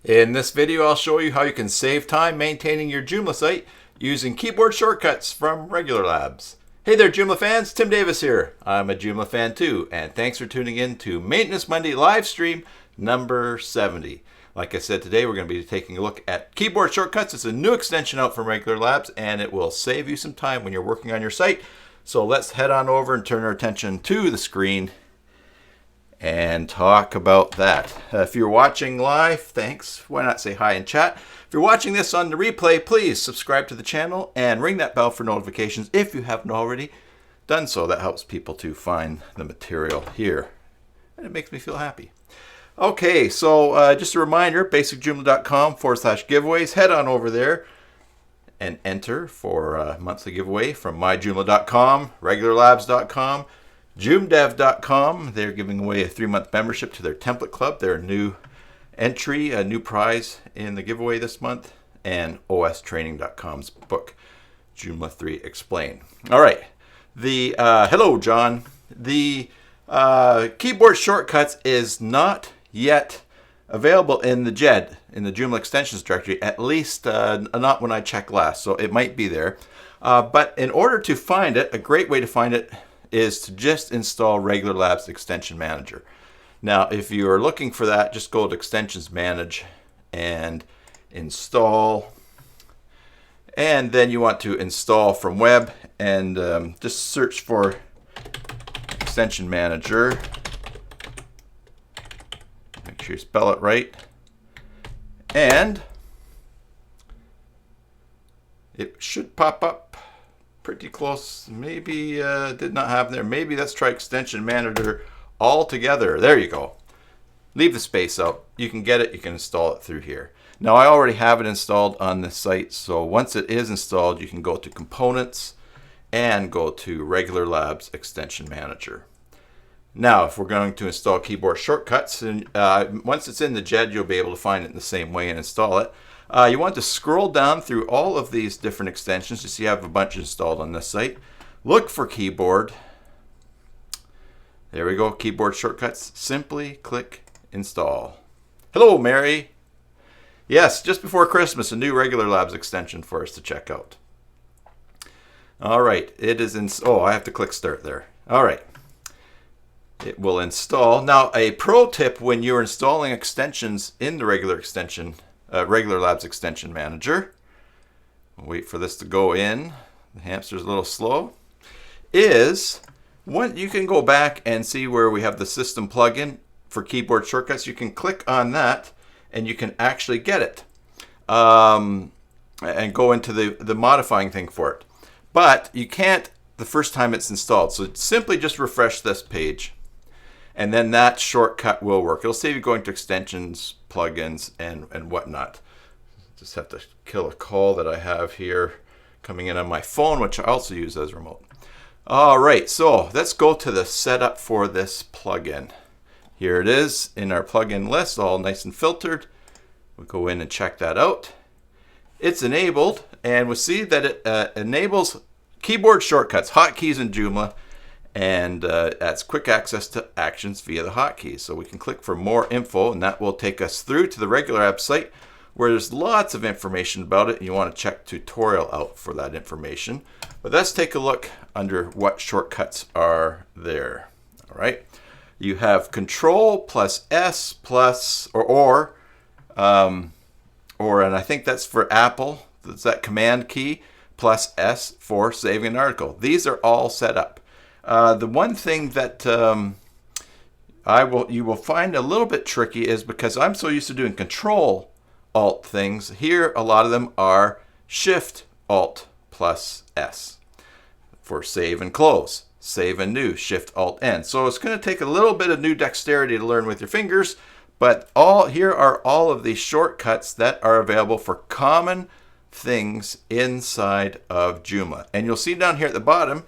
In this video, I'll show you how you can save time maintaining your Joomla site using keyboard shortcuts from Regular Labs. Hey there, Joomla fans, Tim Davis here. I'm a Joomla fan too, and thanks for tuning in to Maintenance Monday live stream number 70. Like I said, today we're going to be taking a look at keyboard shortcuts. It's a new extension out from Regular Labs, and it will save you some time when you're working on your site. So let's head on over and turn our attention to the screen and talk about that. If you're watching live, thanks. Why not say hi in chat? If you're watching this on the replay, please subscribe to the channel and ring that bell for notifications if you haven't already done so. That helps people to find the material here, and it makes me feel happy. Okay, so just a reminder, basicjoomla.com/giveaways. Head on over there and enter for a monthly giveaway from myjoomla.com, regularlabs.com, joomdev.com. They're giving away a 3-month membership to their template club, their new entry, a new prize in the giveaway this month, and ostraining.com's book, Joomla 3 Explain. All right, hello, John. The keyboard shortcuts is not yet available in the JED, in the Joomla Extensions Directory, at least not when I checked last, so it might be there. But in order to find it, a great way to find it is to just install Regular Labs Extension Manager. Now, if you are looking for that, just go to Extensions Manage and install. And then you want to install from web and just search for Extension Manager. Make sure you spell it right. And it should pop up pretty close. Maybe did not have there. Maybe let's try Extension Manager all together. There you go. Leave the space out. You can get it. You can install it through here. Now I already have it installed on this site, so once it is installed, you can go to Components and go to Regular Labs Extension Manager. Now, if we're going to install keyboard shortcuts, and once it's in the JED, you'll be able to find it in the same way and install it. You want to scroll down through all of these different extensions. You see I have a bunch installed on this site. Look for keyboard. There we go, keyboard shortcuts. Simply click install. Hello, Mary. Yes, just before Christmas, a new Regular Labs extension for us to check out. All right, it is in. Oh, I have to click start there. All right. It will install. Now, a pro tip when you're installing extensions in the Regular Labs Extension Manager, I'll wait for this to go in, the hamster's a little slow, is you can go back and see where we have the system plugin for keyboard shortcuts. You can click on that and you can actually get it and go into the modifying thing for it. But you can't the first time it's installed. So simply just refresh this page, and then that shortcut will work. It'll save you going to extensions, plugins, and whatnot. Just have to kill a call that I have here coming in on my phone, which I also use as remote. All right, so let's go to the setup for this plugin. Here it is in our plugin list, all nice and filtered. We'll go in and check that out. It's enabled, and we'll see that it enables keyboard shortcuts, hotkeys in Joomla, and adds quick access to actions via the hotkeys. So we can click for more info, and that will take us through to the Regular App site where there's lots of information about it, and you want to check tutorial out for that information. But let's take a look under what shortcuts are there. All right, you have Control plus S plus and I think that's for Apple. That's that Command key plus S for saving an article. These are all set up. The one thing that you will find a little bit tricky is because I'm so used to doing Control Alt things. Here, a lot of them are Shift Alt plus S for save and close, save and new, Shift Alt N. So it's going to take a little bit of new dexterity to learn with your fingers, but here are all of these shortcuts that are available for common things inside of Joomla. And you'll see down here at the bottom,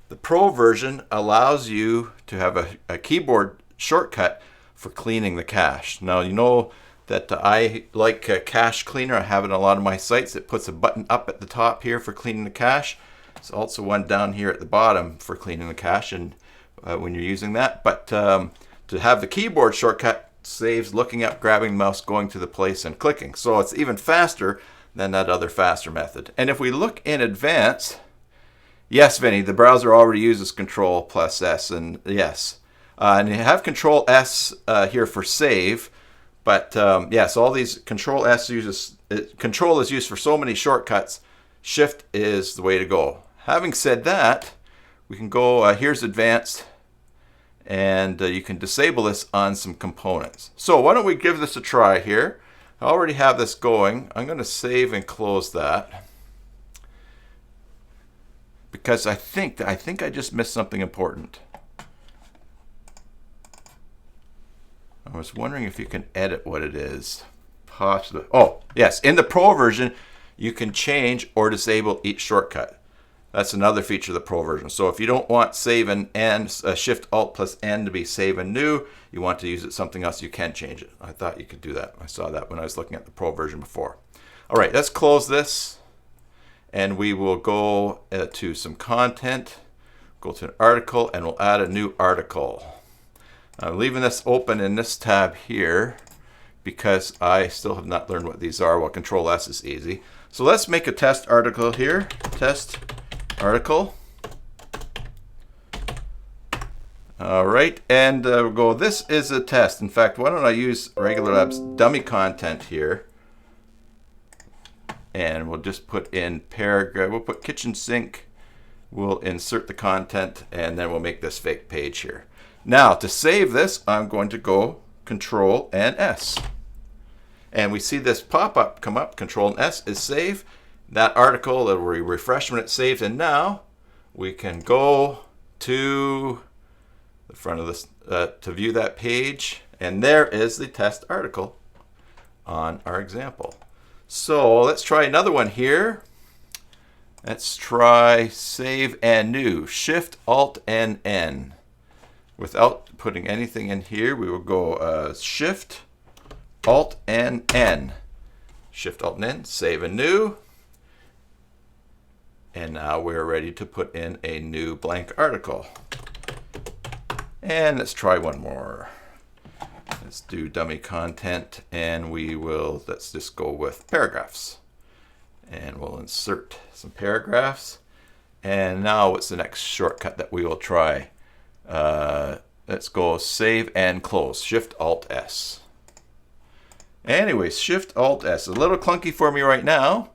the Pro version allows you to have a keyboard shortcut for cleaning the cache. Now, you know that I like Cache Cleaner. I have it on a lot of my sites. It puts a button up at the top here for cleaning the cache. There's also one down here at the bottom for cleaning the cache and when you're using that. But to have the keyboard shortcut saves looking up, grabbing the mouse, going to the place, and clicking. So it's even faster than that other faster method. And if we look in advanced, yes, Vinny, the browser already uses Control plus S, and yes. And you have Control S here for save, but yes, all these Control S uses, Control is used for so many shortcuts. Shift is the way to go. Having said that, we can go, here's advanced, and you can disable this on some components. So why don't we give this a try here. I already have this going. I'm going to save and close that, because I think I just missed something important. I was wondering if you can edit what it is. Possibly. Oh, yes. In the Pro version, you can change or disable each shortcut. That's another feature of the Pro version. So if you don't want save and N, Shift Alt plus N to be save and new, you want to use it something else, you can change it. I thought you could do that. I saw that when I was looking at the Pro version before. All right, let's close this, and we will go to some content, go to an article, and we'll add a new article. I'm leaving this open in this tab here because I still have not learned what these are. Well, Control S is easy. So let's make a test article here. Test article. All right, and we'll go, this is a test. In fact, why don't I use Regular Labs dummy content here. And we'll just put in paragraph. We'll put kitchen sink. We'll insert the content, and then we'll make this fake page here. Now, to save this, I'm going to go Control and S. And we see this pop-up come up. Control and S is save. That article, it will refresh when it's saved. And now we can go to the front of this to view that page. And there is the test article on our example. So let's try another one here. Let's try save and new. Shift Alt and N. Without putting anything in here, we will go Shift, Alt, and N. Shift, Alt, and N, save and new. And now we're ready to put in a new blank article. And let's try one more. Let's do dummy content, and let's just go with paragraphs. And we'll insert some paragraphs. And now what's the next shortcut that we will try? Let's go save and close. Shift Alt S. Anyways, Shift Alt S. A little clunky for me right now,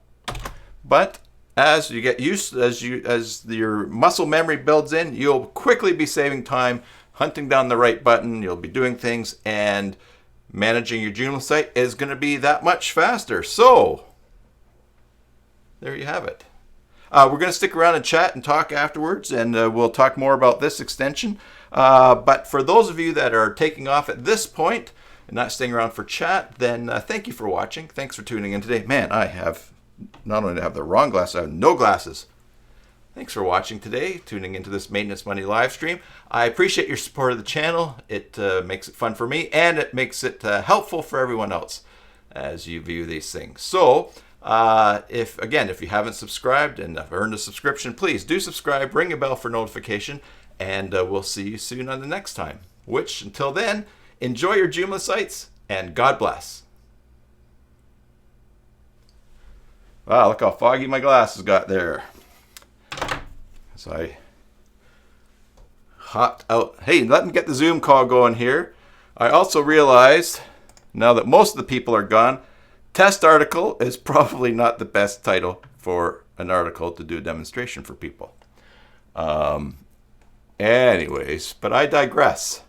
but as you get used, as your muscle memory builds in, you'll quickly be saving time, hunting down the right button. You'll be doing things, and managing your Joomla site is going to be that much faster. So there you have it. We're going to stick around and chat and talk afterwards, and we'll talk more about this extension. But for those of you that are taking off at this point and not staying around for chat, then thank you for watching. Thanks for tuning in today. Man, I have not only have the wrong glasses, I have no glasses. Thanks for watching today, tuning into this Maintenance Money live stream. I appreciate your support of the channel. It makes it fun for me, and it makes it helpful for everyone else as you view these things. So, if you haven't subscribed and have earned a subscription, please do subscribe, ring a bell for notification, and we'll see you soon on the next time. Which, until then, enjoy your Joomla sites, and God bless. Wow, look how foggy my glasses got there. So I hopped out. Hey, let me get the Zoom call going here. I also realized, now that most of the people are gone, test article is probably not the best title for an article to do a demonstration for people. Anyways, but I digress.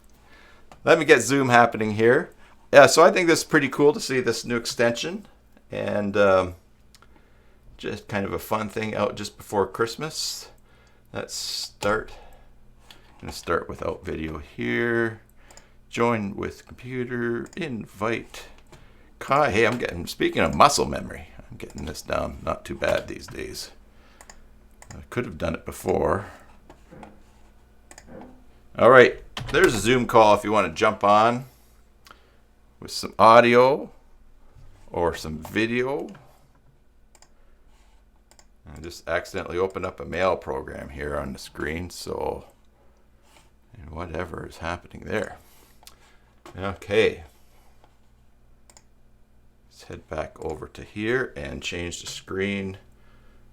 Let me get Zoom happening here. Yeah, so I think this is pretty cool to see this new extension, and just kind of a fun thing out just before Christmas. Let's start. I'm going to start without video here. Join with computer, invite Kai. Hey, speaking of muscle memory, I'm getting this down not too bad these days. I could have done it before. All right, there's a Zoom call if you want to jump on with some audio or some video. I just accidentally opened up a mail program here on the screen, and whatever is happening there. Okay, Let's head back over to here and change the screen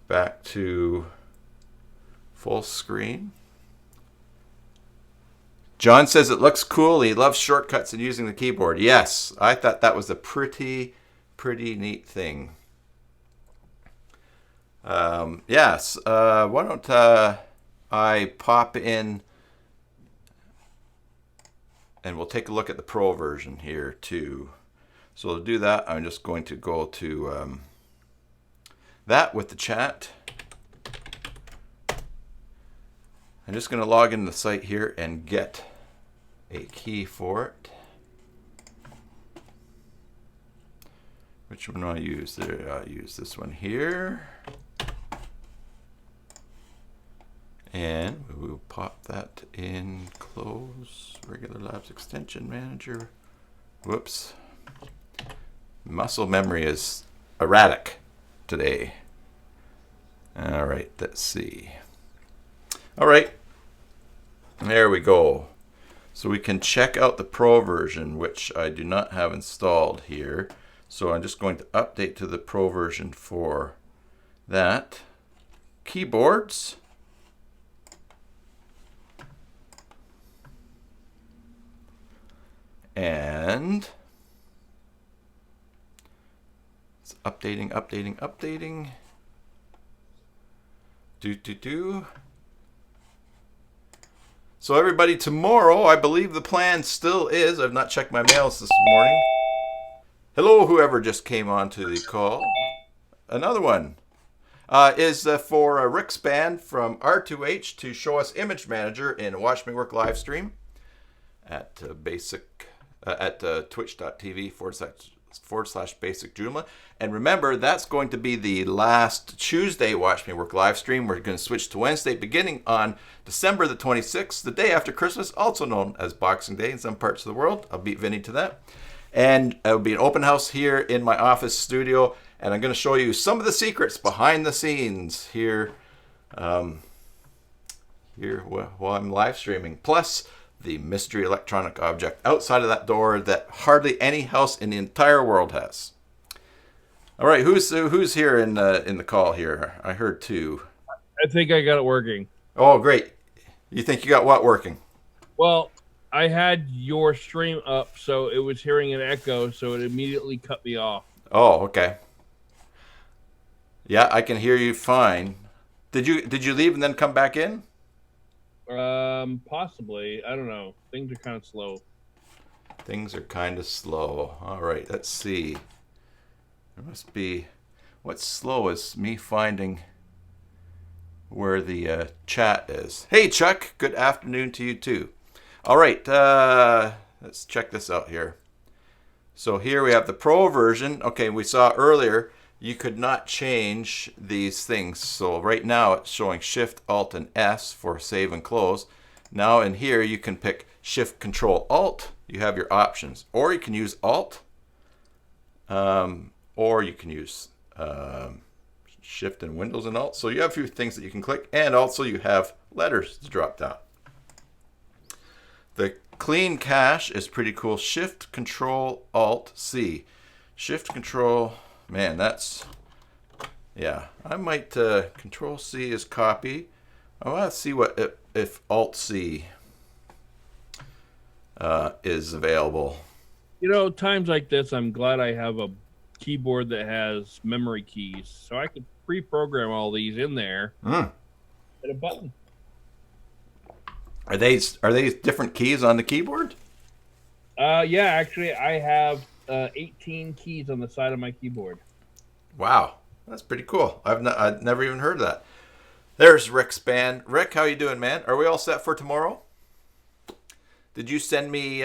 back to full screen. John says it looks cool. He loves shortcuts and using the keyboard. Yes, I thought that was a pretty neat thing. Yes, why don't I pop in and we'll take a look at the Pro version here too. So to do that, I'm just going to go to that with the chat. I'm just going to log into the site here and get a key for it. Which one do I use? There, I use this one here. And we will pop that in, close, Regular Labs Extension Manager. Whoops. Muscle memory is erratic today. All right, let's see. All right, there we go. So we can check out the Pro version, which I do not have installed here. So I'm just going to update to the Pro version for that. Keyboards. And it's updating. So everybody, tomorrow, I believe the plan still is, I've not checked my mails this morning. Hello, whoever just came on to the call. Another one is for Rick's band from R2H to show us Image Manager in Watch Me Work live stream at twitch.tv/basic Joomla. And remember, that's going to be the last Tuesday Watch Me Work live stream. We're going to switch to Wednesday beginning on December the 26th, the day after Christmas, also known as Boxing Day in some parts of the world. I'll beat Vinny to that. And it'll be an open house here in my office studio. And I'm going to show you some of the secrets behind the scenes here, while I'm live streaming. Plus, the mystery electronic object outside of that door that hardly any house in the entire world has. All right, who's here in the call here? I heard two. I think I got it working. Oh, great. You think you got what working? Well, I had your stream up, so it was hearing an echo, so it immediately cut me off. Oh, okay. Yeah, I can hear you fine. Did you leave and then come back in? Possibly. I don't know. Things are kind of slow. Things are kind of slow. All right, let's see. There must be... What's slow is me finding where the chat is. Hey, Chuck. Good afternoon to you, too. All right, let's check this out here. So here we have the Pro version. Okay, we saw earlier you could not change these things. So right now it's showing Shift, Alt, and S for save and close. Now in here you can pick Shift, Control, Alt. You have your options. Or you can use Alt. Or you can use Shift and Windows and Alt. So you have a few things that you can click. And also you have letters to drop down. The clean cache is pretty cool. Shift, Control, Alt, C. Shift, Control... Man, that's, yeah, I might, Control C is copy. I want to see what, if Alt C is available. You know, times like this, I'm glad I have a keyboard that has memory keys, so I could pre-program all these in there. Hit a button. Are they different keys on the keyboard? Yeah, actually, I have 18 keys on the side of my keyboard. Wow, that's pretty cool. I've never even heard of that. There's Rick's band. Rick, how you doing, man? Are we all set for tomorrow? Did you send me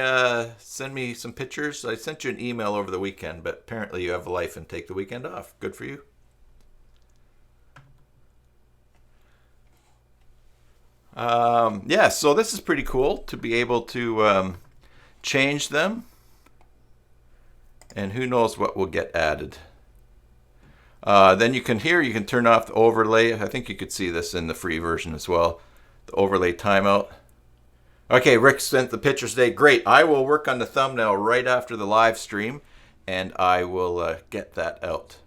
some pictures? I sent you an email over the weekend, but apparently you have a life and take the weekend off. Good for you. Yeah, so this is pretty cool to be able to change them. And who knows what will get added. Then you can turn off the overlay. I think you could see this in the free version as well. The overlay timeout. Okay, Rick sent the pictures today. Great. I will work on the thumbnail right after the live stream. and I will get that out.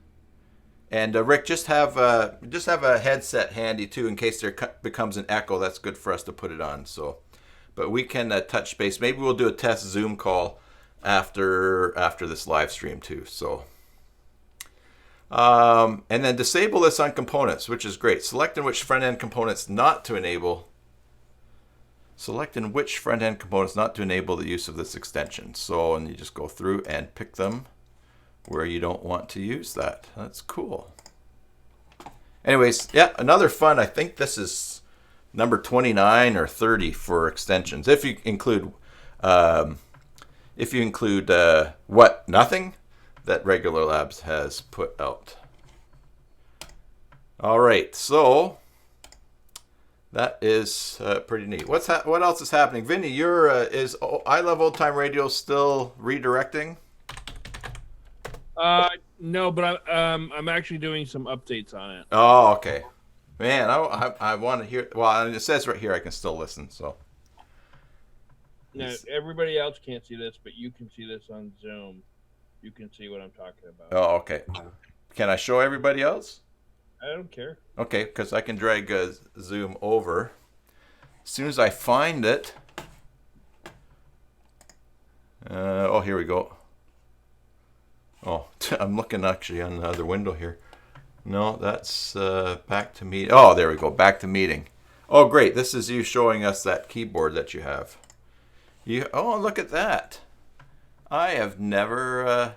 And Rick, just have a headset handy too in case there becomes an echo. That's good for us to put it on. So, but we can touch base. Maybe we'll do a test Zoom call after this live stream too. So, and then disable this on components, which is great. Selecting which front end components not to enable. Selecting which front end components not to enable the use of this extension. So, and you just go through and pick them where you don't want to use that. That's cool. Anyways, yeah, another fun. I think this is number 29 or 30 for extensions. If you include what nothing that Regular Labs has put out. All right, so that is pretty neat. What else is happening? Vinny, is I Love Old Time Radio still redirecting? No, but I'm actually doing some updates on it. Oh, okay. Man, I want to hear. Well, it says right here I can still listen. So. No, everybody else can't see this, but you can see this on Zoom. You can see what I'm talking about. Oh, okay. Can I show everybody else? I don't care. Okay, because I can drag Zoom over. As soon as I find it. Oh, here we go. Oh, I'm looking actually on the other window here. No, that's back to meeting. Oh, there we go. Back to meeting. Oh, great. This is you showing us that keyboard that you have. Oh, look at that. I have never,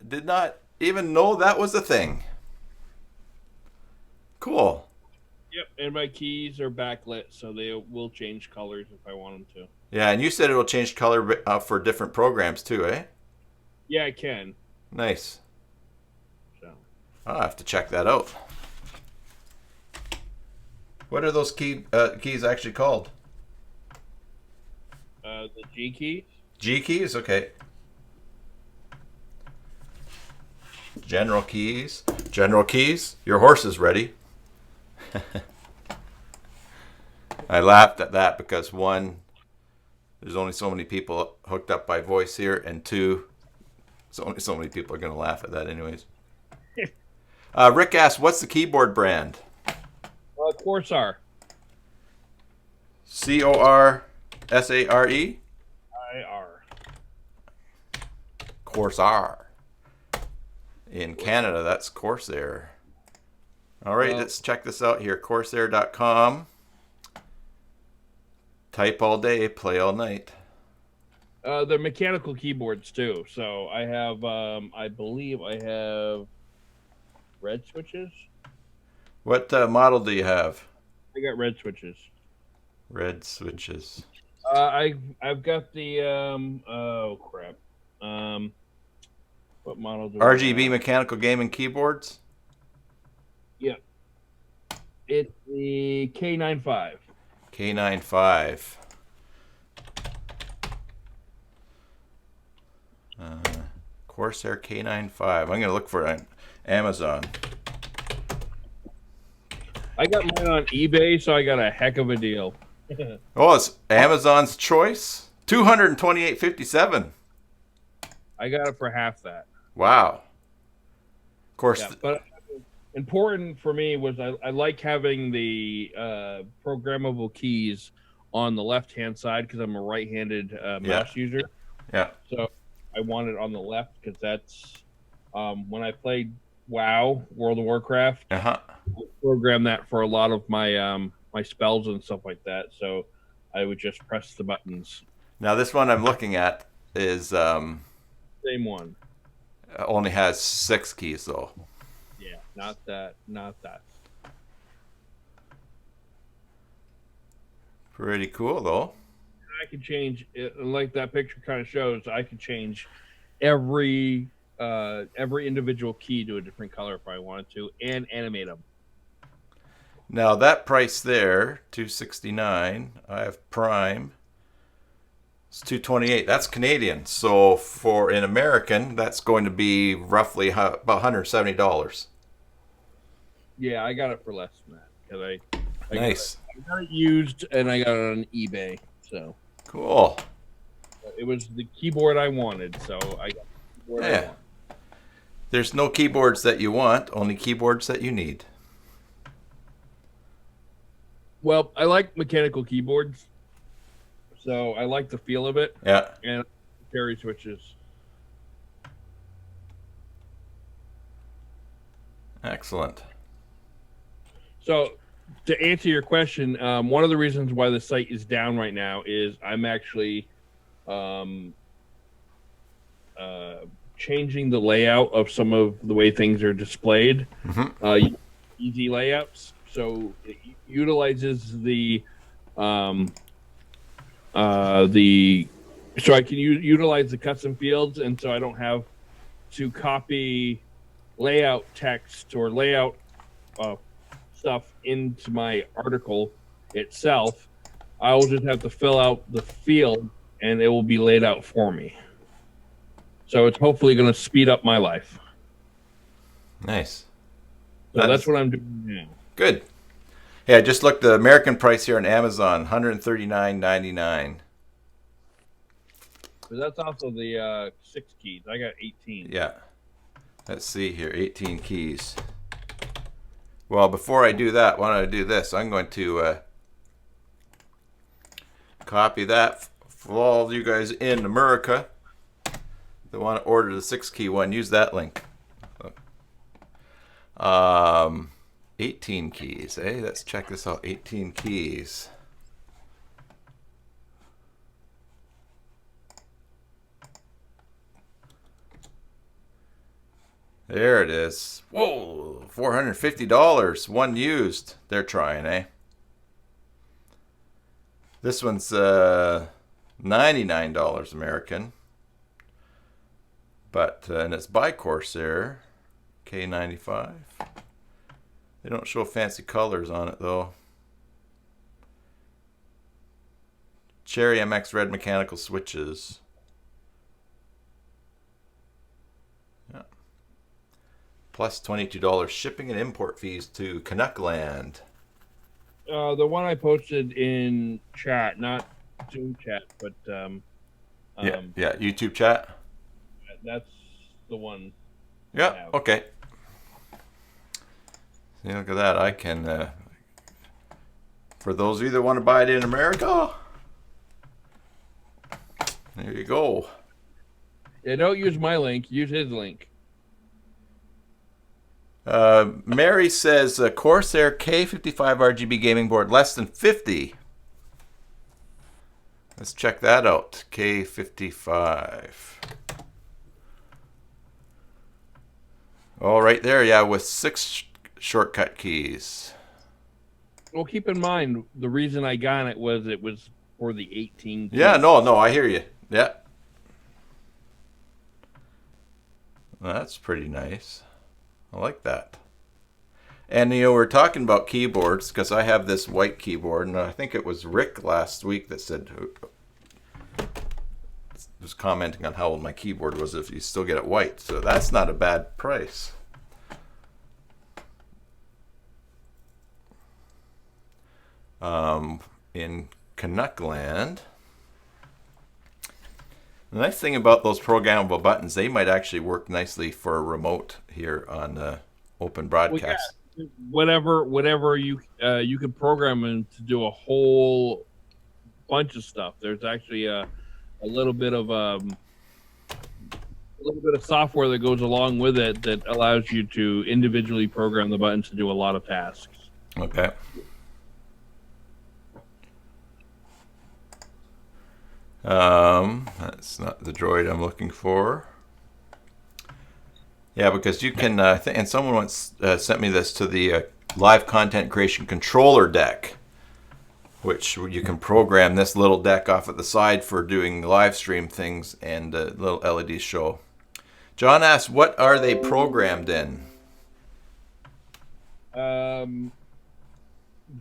did not even know that was a thing. Cool. Yep, and my keys are backlit, so they will change colors if I want them to. Yeah, and you said it will change color for different programs too, eh? Yeah, I can. Nice. So I'll have to check that out. What are those keys actually called? The G keys. G keys? Okay. General keys. General keys. Your horse is ready. I laughed at that because one, there's only so many people hooked up by voice here, and two, only so many people are going to laugh at that anyways. Rick asked, what's the keyboard brand? Corsair. Corsare? IR. Corsair. In Canada, that's Corsair. All right, let's check this out here. Corsair.com. Type all day, play all night. They're mechanical keyboards too. So I have, I believe I have red switches. What model do you have? I got red switches. Red switches. I've got the oh crap. What model do RGB I have? mechanical gaming keyboards? Yeah. It's the K95. K95. Corsair K95. I'm going to look for it on Amazon. I got mine on eBay, so I got a heck of a deal. Oh, it's Amazon's choice? $228.57. I got it for half that. Wow. Of course. Yeah, but important for me was I like having the programmable keys on the left-hand side because I'm a right-handed mouse user. Yeah. So I want it on the left because that's when I played WoW, World of Warcraft, I programmed that for a lot of my my spells and stuff like that. So I would just press the buttons. Now this one I'm looking at is same one. Only has 6 keys though. Yeah, not that. Pretty cool though. I can change it, like that picture kind of shows. I can change every individual key to a different color if I wanted to, and animate them. Now that price there, $269. I have Prime. It's $228. That's Canadian. So for an American, that's going to be roughly about $170. Yeah, I got it for less than that because I Nice. got it used and I got it on eBay. So cool. it was the keyboard I wanted, so I got the keyboard I wanted. There's no keyboards that you want, only keyboards that you need. Well, I like mechanical keyboards, so I like the feel of it. Yeah. And carry switches. Excellent. So, to answer your question, one of the reasons why the site is down right now is I'm actually changing the layout of some of the way things are displayed. Easy layouts, so it utilizes the so I can utilize the custom fields, and so I don't have to copy layout text or layout stuff into my article itself. I will just have to fill out the field, and it will be laid out for me. So it's hopefully going to speed up my life. Nice. So that's what I'm doing now. Good. Yeah, I just looked the American price here on Amazon, $139.99. But that's also the 6 keys. I got 18. Yeah. Let's see here, 18 keys. Well, before I do that, why don't I do this? I'm going to copy that for all of you guys in America that want to order the 6-key one. Use that link. 18 keys, eh? Let's check this out. 18 keys. There it is. Whoa, $450. One used. They're trying, eh? This one's $99 American. But, and it's by Corsair. K95. They don't show fancy colors on it, though. Cherry MX red mechanical switches. Yeah. Plus $22 shipping and import fees to Canuckland. The one I posted in chat, not Zoom chat, but yeah, YouTube chat. That's the one. Yeah. Okay. See, look at that. I can. For those of you that want to buy it in America, there you go. Yeah, don't use my link. Use his link. Mary says Corsair K55 RGB gaming board less than 50. Let's check that out. K55. Oh, right there, yeah, with 6 shortcut keys. Well, keep in mind the reason I got it was for the 18 keys. Yeah, no, I hear you. Yeah. Well, that's pretty nice. I like that. And, we're talking about keyboards because I have this white keyboard, and I think it was Rick last week that said, was commenting on how old my keyboard was if you still get it white. So that's not a bad price. In Canuckland, the nice thing about those programmable buttons, they might actually work nicely for a remote here on Open Broadcast. Well, yeah, whatever you can program them to do a whole bunch of stuff. There's actually a little bit of software that goes along with it that allows you to individually program the buttons to do a lot of tasks. Okay. That's not the droid I'm looking for. Yeah, because you can, and someone once sent me this to the live content creation controller deck, which you can program this little deck off at the side for doing live stream things, and little LEDs show. John asks, what are they programmed in?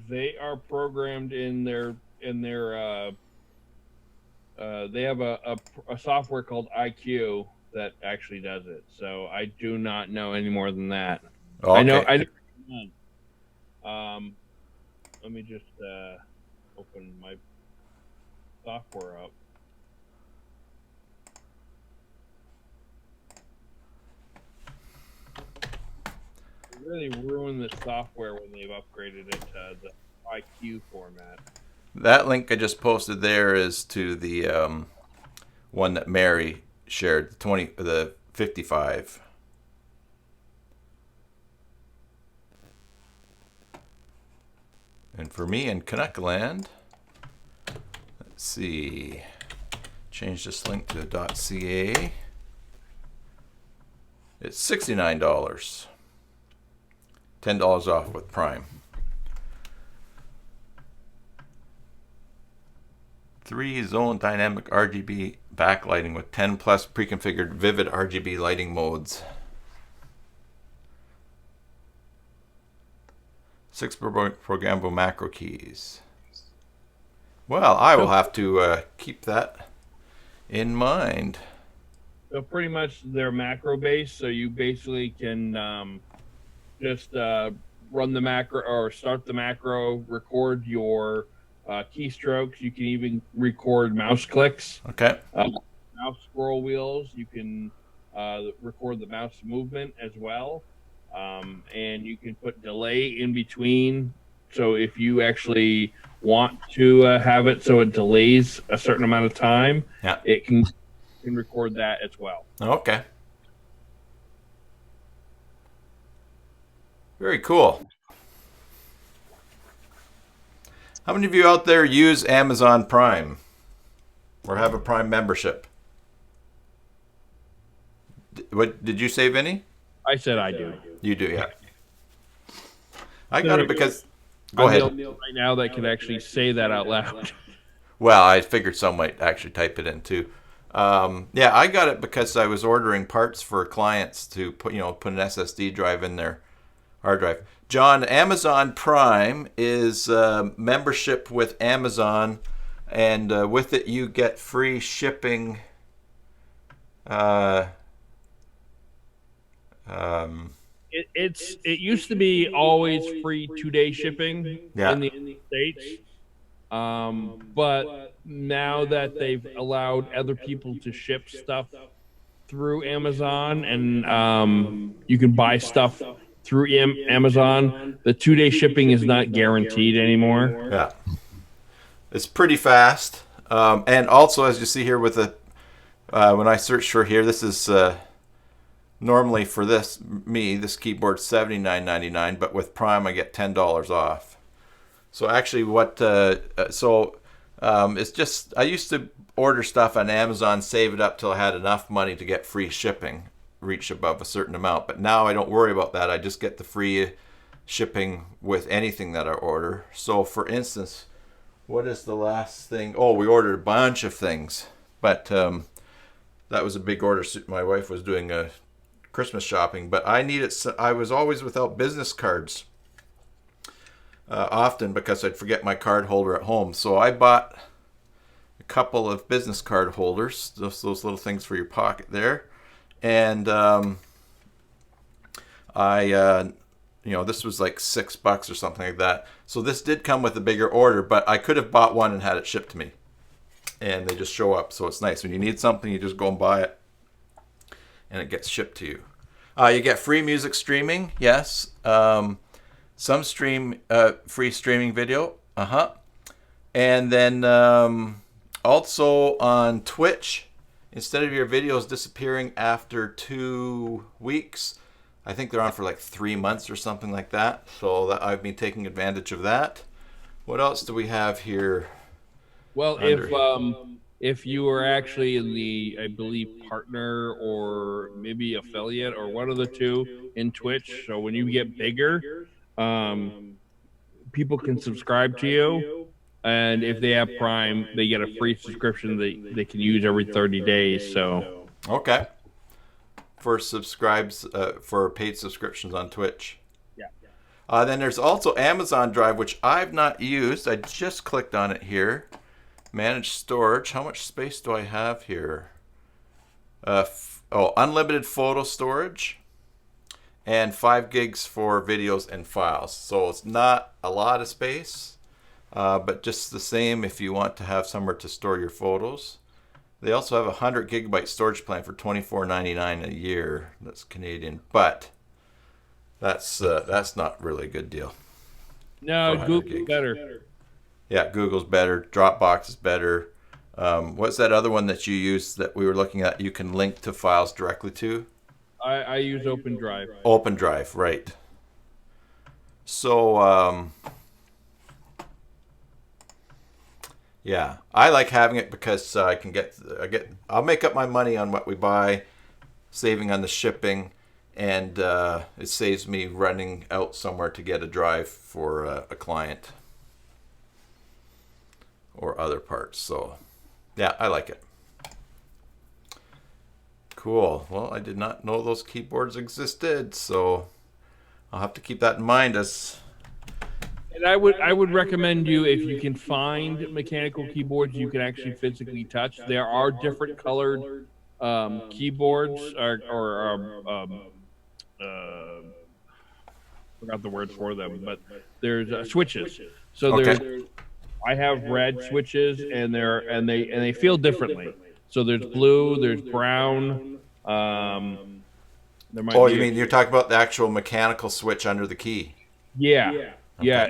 They are programmed in their they have a software called IQ that actually does it. So I do not know any more than that. Okay. I know. Let me just open my software up. really ruined the software when they've upgraded it to the IQ format. That link I just posted there is to the one that Mary shared, the 55. And for me in Canuckland, let's see, change this link to .ca. It's $69, $10 off with Prime. 3-zone dynamic RGB backlighting with 10 plus pre-configured vivid RGB lighting modes. 6 programmable macro keys. Well, I will have to keep that in mind. So pretty much they're macro based, so you basically can just run the macro or start the macro, record your keystrokes. You can even record mouse clicks. Okay. Mouse scroll wheels. You can record the mouse movement as well. And you can put delay in between. So if you actually want to have it so it delays a certain amount of time, yeah, it can record that as well. Okay. Very cool. How many of you out there use Amazon Prime or have a Prime membership? What did you say, Vinny? I said I do. You do, yeah. I got it because... Go ahead. I'm the only right now that can actually say that out loud. Well, I figured some might actually type it in too. Yeah, I got it because I was ordering parts for clients to put an SSD drive in their hard drive. John, Amazon Prime is membership with Amazon, and with it you get free shipping. It used to be always free 2-day shipping in the States. But now that they've allowed other people to ship stuff through Amazon and you can buy stuff through Amazon, the 2-day shipping is not guaranteed anymore. Yeah. It's pretty fast. And also, as you see here with the, when I search for here, this is normally for this keyboard $79.99, but with Prime I get $10 off. So actually it's just, I used to order stuff on Amazon, save it up till I had enough money to get free shipping, reach above a certain amount. But now I don't worry about that. I just get the free shipping with anything that I order. So for instance, what is the last thing? Oh, we ordered a bunch of things, but that was a big order. My wife was doing a Christmas shopping, but I was always without business cards often because I'd forget my card holder at home. So I bought a couple of business card holders, those little things for your pocket there, and this was like $6 or something like that. So this did come with a bigger order, but I could have bought one and had it shipped to me, and they just show up. So it's nice when you need something, you just go and buy it and it gets shipped to you. You get free music streaming, yes. Some free streaming video, and then also on Twitch, instead of your videos disappearing after 2 weeks, I think they're on for like 3 months or something like that. So I've been taking advantage of that. What else do we have here? Well, if you are actually in the, I believe, partner or maybe affiliate or one of the two in Twitch, so when you get bigger, people can subscribe to you, and if they have Prime, they get a free subscription they can use every 30 days. So okay, for paid subscriptions on Twitch. Yeah. Then there's also Amazon Drive, which I've not used. I just clicked on it here. Manage storage. How much space do I have here? Unlimited photo storage and 5 gigs for videos and files. So it's not a lot of space, but just the same if you want to have somewhere to store your photos. They also have a 100 gigabyte storage plan for $24.99 a year. That's Canadian, but That's not really a good deal. No, Google's better. Yeah, Google's better. Dropbox is better. What's that other one that you use that we were looking at? You can link to files directly to. I use Open Drive. Open Drive, right. So, yeah, I like having it because I'll make up my money on what we buy, saving on the shipping, and it saves me running out somewhere to get a drive for a client or other parts. So, yeah, I like it. Cool. Well, I did not know those keyboards existed, so I'll have to keep that in mind as. And I would recommend you, if you can find mechanical keyboards you can actually physically touch. There are different colored keyboards forgot the words for them, but there's switches. So I have red switches, and they feel differently. So there's blue, there's brown. There might you mean you're talking about the actual mechanical switch under the key? Yeah. Yeah,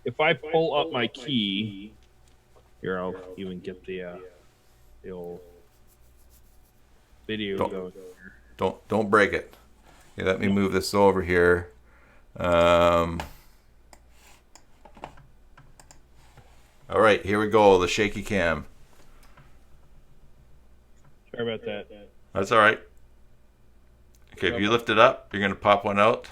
if I pull up my key, here I'll even get the old video going. Don't break it. Okay, let me move this over here. All right, here we go. The shaky cam. Sorry about that. That's all right. Okay, if you lift it up, you're gonna pop one out.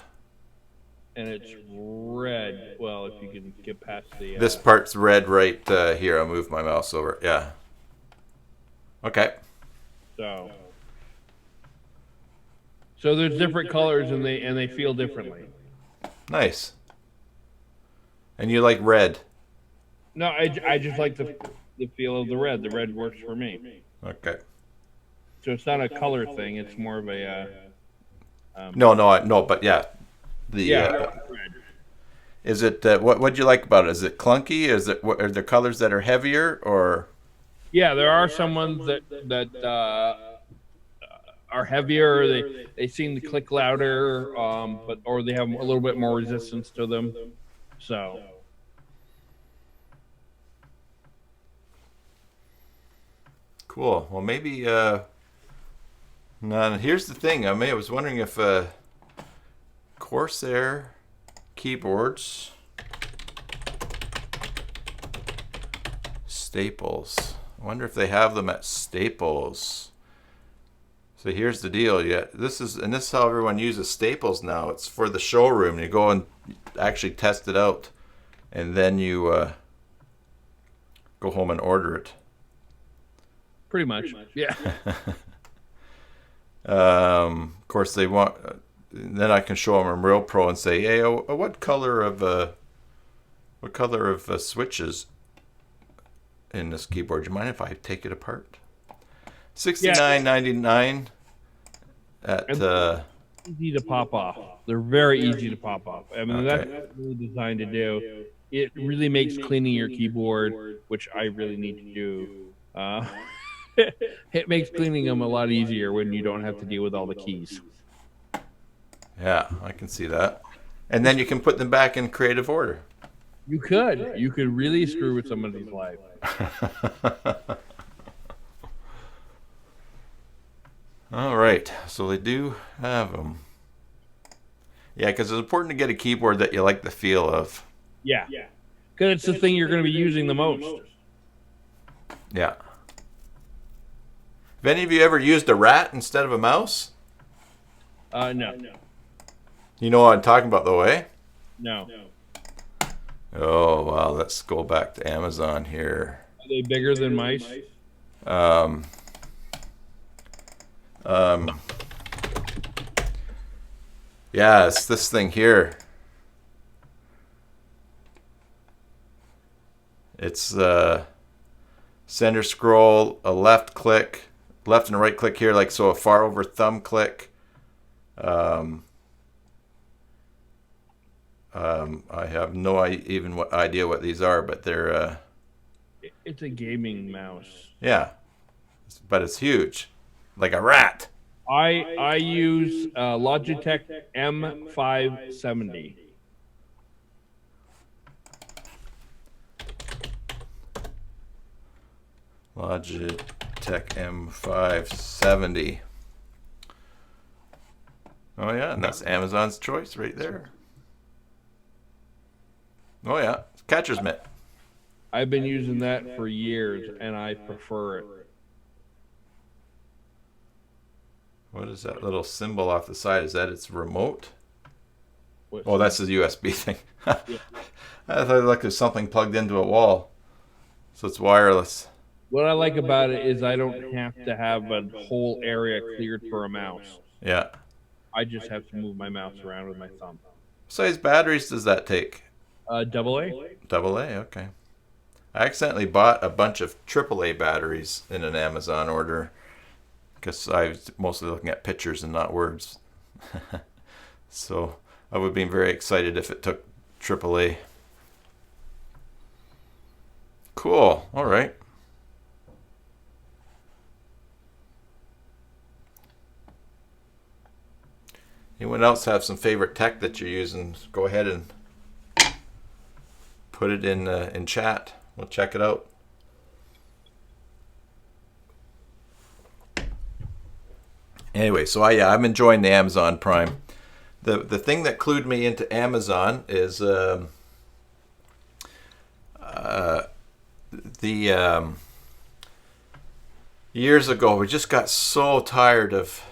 And it's red. Well, if you can get past the... This part's red right here. I'll move my mouse over. Yeah. Okay. So there's different colors, and they feel differently. Nice. And you like red? No, I just like the feel of the red. The red works for me. Okay. So it's not a color thing. It's more of a... No, but yeah. Is it what do you like about it? Is it clunky? Are there colors that are heavier or? Yeah, there are some ones that are heavier. They seem to click louder, or they have a little bit more resistance to them. So. Cool. Well, maybe. Now here's the thing. I was wondering if. Corsair keyboards, Staples. I wonder if they have them at Staples. So here's the deal. Yeah, this is how everyone uses Staples now. It's for the showroom. You go and actually test it out, and then you go home and order it. Pretty much. Yeah. Of course, they want. Then I can show them a Real Pro and say, "Hey, what color of switches in this keyboard? Do you mind if I take it apart?" $69.99 at. Easy to pop off. They're very easy to pop off. I mean, that's what it's really designed to do. It really makes cleaning your keyboard, which I really need to do. It makes cleaning them a lot easier when you don't have to deal with all the keys. Yeah, I can see that. And then you can put them back in creative order. You could. You could really screw with somebody's life. All right. So they do have them. Yeah, because it's important to get a keyboard that you like the feel of. Yeah. Because it's the thing you're going to be using the most. Yeah. Have any of you ever used a rat instead of a mouse? No. You know what I'm talking about, though, eh? No. Oh, wow. Let's go back to Amazon here. Are they bigger than mice? Yeah, it's this thing here. It's center scroll, a left click, left and right click here, like so, a far over thumb click. I have no idea what these are, but they're. It's a gaming mouse. Yeah, but it's huge, like a rat. I use Logitech M570. Logitech M570. Oh yeah, and that's Amazon's choice right there. Oh yeah, catcher's mitt. I've been using that for years, and I prefer it. What is that little symbol off the side? Is that its remote? What's Oh, that's the USB thing. Yeah. I thought like there's something plugged into a wall, so it's wireless. What I like about it is I don't have to have a whole area cleared for a mouse. Yeah. I just have to move my mouse around with my thumb. What size batteries does that take? Double A. Double A, okay. I accidentally bought a bunch of AAA batteries in an Amazon order because I was mostly looking at pictures and not words. So I would have been very excited if it took AAA. Cool. All right. Anyone else have some favorite tech that you're using? Go ahead and put it in chat. We'll check it out. Anyway, so I'm enjoying the Amazon Prime. The thing that clued me into Amazon is years ago we just got so tired of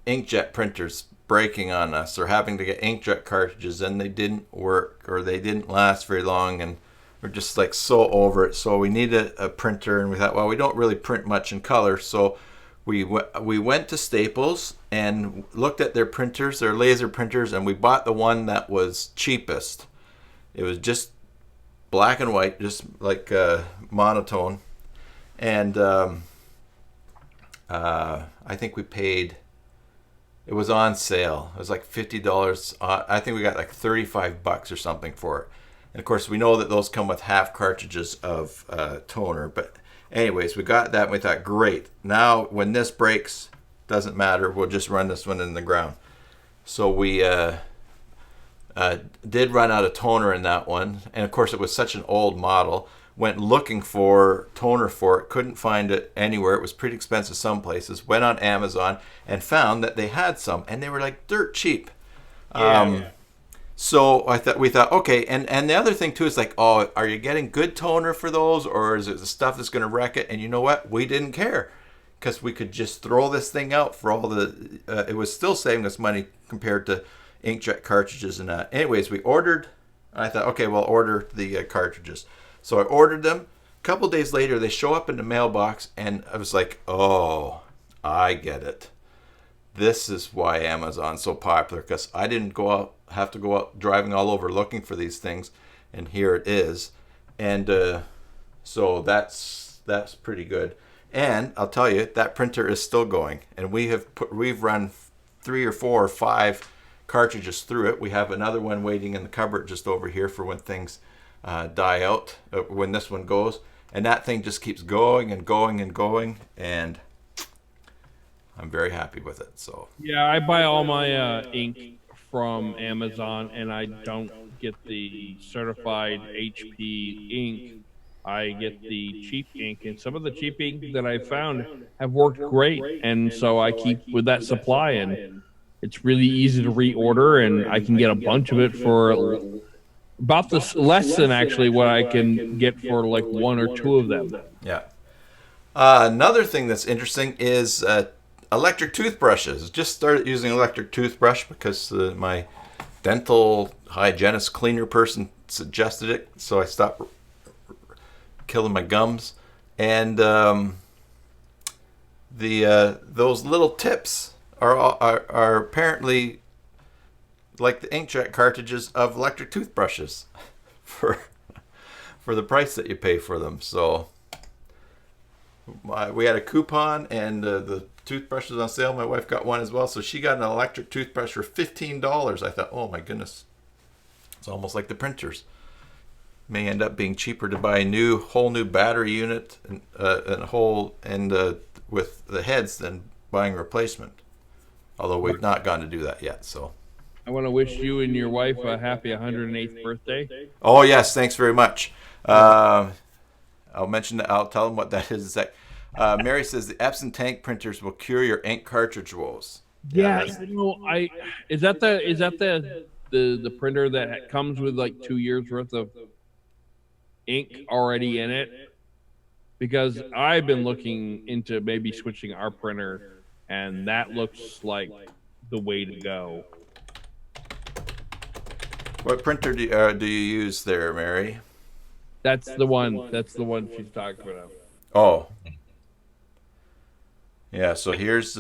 inkjet printers breaking on us or having to get inkjet cartridges and they didn't work or they didn't last very long, and we're just like so over it. So we needed a printer, and we thought, well, we don't really print much in color, so we went to Staples and looked at their printers, their laser printers, and we bought the one that was cheapest. It was just black and white, just like monotone, and I think we paid. It was on sale. It was like $50. I think we got like $35 or something for it. And of course, we know that those come with half cartridges of toner. But anyways, we got that and we thought, great. Now, when this breaks, doesn't matter. We'll just run this one in the ground. So we did run out of toner in that one. And of course, it was such an old model. Went looking for toner for it, couldn't find it anywhere. It was pretty expensive some places. Went on Amazon and found that they had some, and they were like dirt cheap. Yeah. So we thought, okay. And the other thing too is like, oh, are you getting good toner for those, or is it the stuff that's going to wreck it? And you know what? We didn't care because we could just throw this thing out for all the. It was still saving us money compared to inkjet cartridges and that. Anyways, we ordered. I thought, okay, we'll order the cartridges. So I ordered them. A couple days later, they show up in the mailbox, and I was like, oh, I get it. This is why Amazon's so popular, because I didn't have to go out driving all over looking for these things, and here it is. And so that's pretty good. And I'll tell you, that printer is still going, and we've run 3 or 4 or 5 cartridges through it. We have another one waiting in the cupboard just over here for when things die out, when this one goes, and that thing just keeps going and going and going, and I'm very happy with it. So Yeah, I buy all my ink from Amazon, and I don't get the certified HP ink. I get the cheap ink, and some of the cheap ink that I found have worked great, and so I keep with that supply, and it's really easy to reorder, and I can get a bunch of it for about this less than actually what I can get for like 1 or 2 of them. yeah. Another thing that's interesting is electric toothbrushes. Just started using electric toothbrush because my dental hygienist cleaner person suggested it, so I stopped killing my gums. And those little tips are apparently like the inkjet cartridges of electric toothbrushes for the price that you pay for them. So we had a coupon, and the toothbrush was on sale. My wife got one as well, so she got an electric toothbrush for $15. I thought, oh my goodness, it's almost like the printers. May end up being cheaper to buy whole new battery unit and with the heads than buying a replacement. Although we've not gone to do that yet. So I want to wish you and your wife a happy 108th birthday. Oh yes, thanks very much. I'll tell them what that is. Mary says the Epson tank printers will cure your ink cartridge woes. Yeah, is that the printer that comes with like 2 years worth of ink already in it? Because I've been looking into maybe switching our printer, and that looks like the way to go. What printer do you use there, Mary? That's the one. That's the one she's talking about. Oh. Yeah, so here's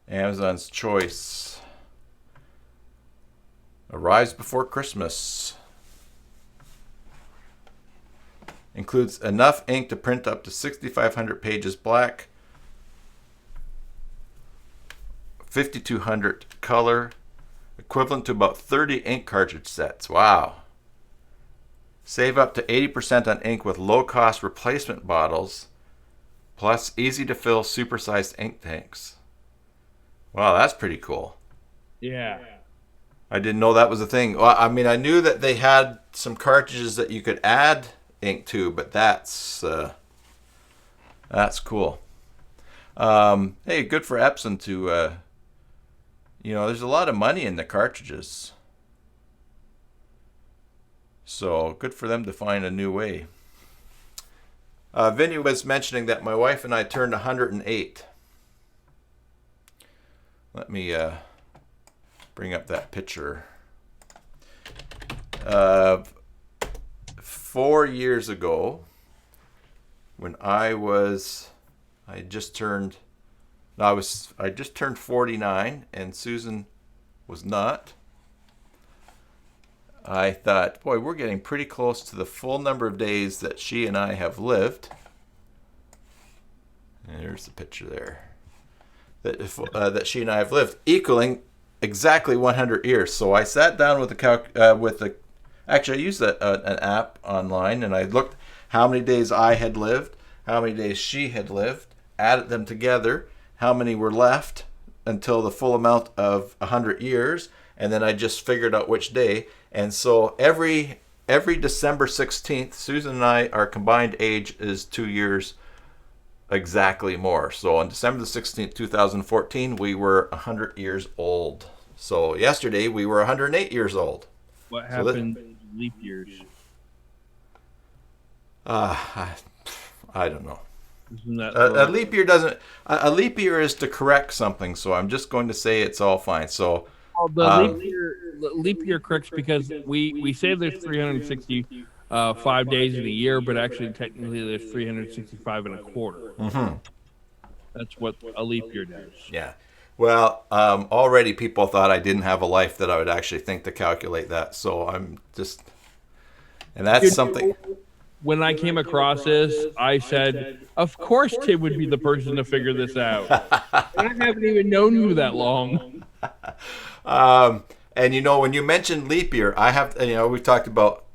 Amazon's choice. Arrives before Christmas. Includes enough ink to print up to 6,500 pages black, 5,200 color, equivalent to about 30 ink cartridge sets. Wow. Save up to 80% on ink with low-cost replacement bottles, plus easy-to-fill supersized ink tanks. Wow, that's pretty cool. Yeah. I didn't know that was a thing. Well, I mean, I knew that they had some cartridges that you could add ink to, but that's cool. Hey, good for Epson to, there's a lot of money in the cartridges. So good for them to find a new way. Vinny was mentioning that my wife and I turned 108. Let me bring up that picture. 4 years ago, when I just turned 49, and Susan was not. I thought, boy, we're getting pretty close to the full number of days that she and I have lived. And there's the picture there. That she and I have lived, equaling exactly 100 years. So I sat down with actually I used an app online, and I looked how many days I had lived, how many days she had lived, added them together, how many were left until the full amount of 100 years, and then I just figured out which day. And so every December 16th, Susan and I, our combined age is 2 years exactly more. So on December the 16th, 2014, we were 100 years old. So yesterday we were 108 years old. What happened in leap years? I don't know. Isn't that A leap year doesn't. A leap year is to correct something. So I'm just going to say it's all fine. So leap year corrects because we say there's 365 days in a year, but actually technically there's 365 and a quarter. Mm-hmm. That's what a leap year does. Yeah. Well, already people thought I didn't have a life that I would actually think to calculate that. So I'm just, and that's something. When I came across this, I said, of course Tim would be the person to figure this out. I haven't even known you that long. And when you mentioned leap year, I have, we've talked about,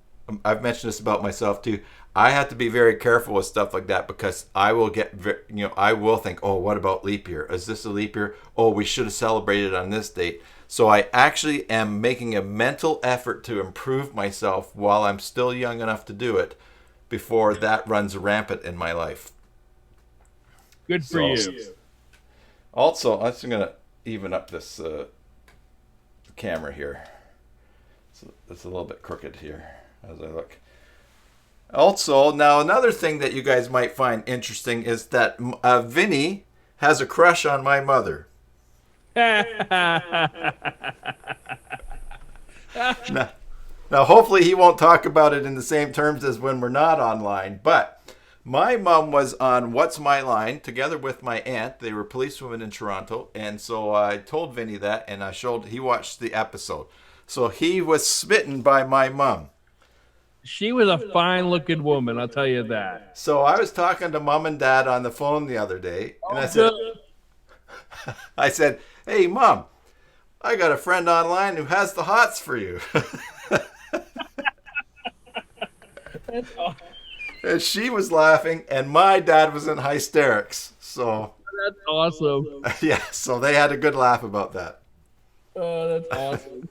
I've mentioned this about myself too. I have to be very careful with stuff like that because I will get, I will think, oh, what about leap year? Is this a leap year? Oh, we should have celebrated on this date. So I actually am making a mental effort to improve myself while I'm still young enough to do it before that runs rampant in my life. Good for you. Also, I'm just going to even up this camera here. So it's a little bit crooked here as I look. Also, now another thing that you guys might find interesting is that Vinny has a crush on my mother. Now, hopefully he won't talk about it in the same terms as when we're not online, but my mom was on What's My Line together with my aunt. They were policewomen in Toronto, and so I told Vinny that, and he watched the episode. So he was smitten by my mom. She was a fine-looking woman, I'll tell you that. So I was talking to Mom and Dad on the phone the other day, and I said, hey, Mom, I got a friend online who has the hots for you. And she was laughing, and my dad was in hysterics. So That's awesome. yeah, so they had a good laugh about that. Oh, that's awesome.